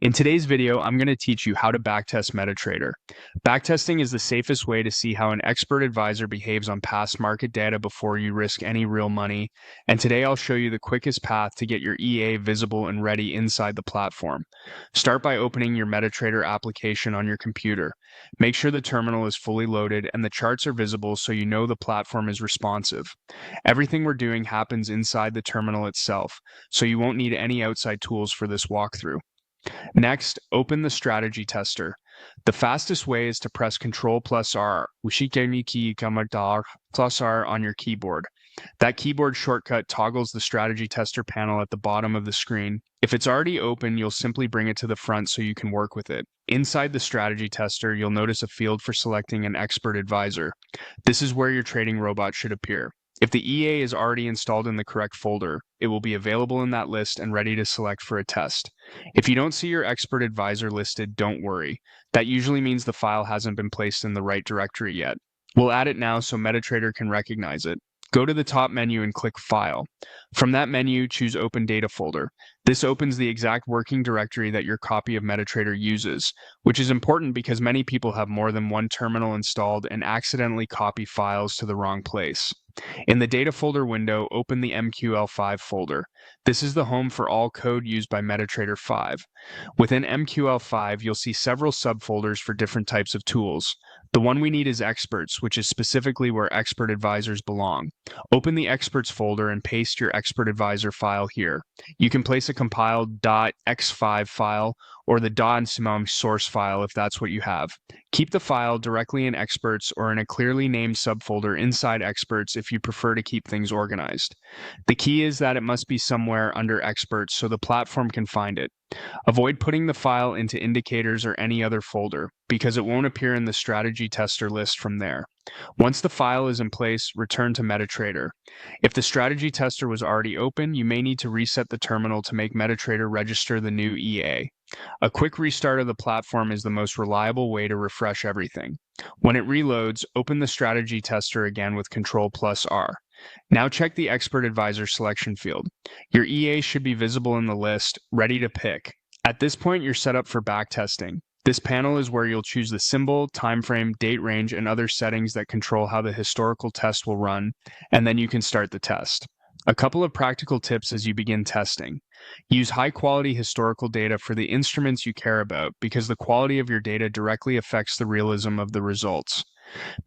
In today's video, I'm going to teach you how to backtest Metatrader. Backtesting is the safest way to see how an expert advisor behaves on past market data before you risk any real money, and today I'll show you the quickest path to get your EA visible and ready inside the platform. Start by opening your Metatrader application on your computer. Make sure the terminal is fully loaded and the charts are visible so you know the platform is responsive. Everything we're doing happens inside the terminal itself, so you won't need any outside tools for this walkthrough. Next, open the strategy tester. The fastest way is to press Ctrl+R, +R on your keyboard. That keyboard shortcut toggles the strategy tester panel at the bottom of the screen. If it's already open, you'll simply bring it to the front so you can work with it. Inside the strategy tester, you'll notice a field for selecting an expert advisor. This is where your trading robot should appear. If the EA is already installed in the correct folder, it will be available in that list and ready to select for a test. If you don't see your expert advisor listed, don't worry. That usually means the file hasn't been placed in the right directory yet. We'll add it now so Metatrader can recognize it. Go to the top menu and click File. From that menu, choose Open Data Folder. This opens the exact working directory that your copy of Metatrader uses, which is important because many people have more than one terminal installed and accidentally copy files to the wrong place. In the Data Folder window, open the MQL5 folder. This is the home for all code used by Metatrader 5. Within MQL5, you'll see several subfolders for different types of tools. The one we need is Experts, which is specifically where expert advisors belong. Open the Experts folder and paste your expert advisor file here. You can place a compiled .x5 file or the .ncmom source file if that's what you have. Keep the file directly in Experts or in a clearly named subfolder inside Experts if you prefer to keep things organized. The key is that it must be somewhere under Experts so the platform can find it. Avoid putting the file into Indicators or any other folder, because it won't appear in the strategy tester list from there. Once the file is in place, return to Metatrader. If the strategy tester was already open, you may need to reset the terminal to make Metatrader register the new EA. A quick restart of the platform is the most reliable way to refresh everything. When it reloads, open the strategy tester again with Ctrl+R. Now check the Expert Advisor selection field. Your EA should be visible in the list, ready to pick. At this point, you're set up for backtesting. This panel is where you'll choose the symbol, timeframe, date range, and other settings that control how the historical test will run, and then you can start the test. A couple of practical tips as you begin testing. Use high-quality historical data for the instruments you care about because the quality of your data directly affects the realism of the results.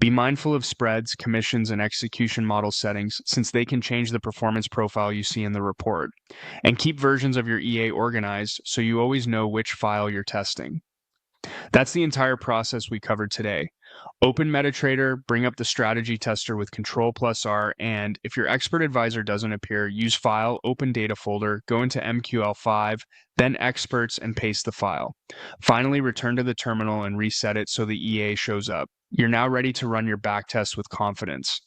Be mindful of spreads, commissions, and execution model settings since they can change the performance profile you see in the report. And keep versions of your EA organized so you always know which file you're testing. That's the entire process we covered today. Open Metatrader, bring up the strategy tester with Ctrl+R, and if your expert advisor doesn't appear, use File, Open Data Folder, go into MQL5, then Experts, and paste the file. Finally, return to the terminal and reset it so the EA shows up. You're now ready to run your backtest with confidence.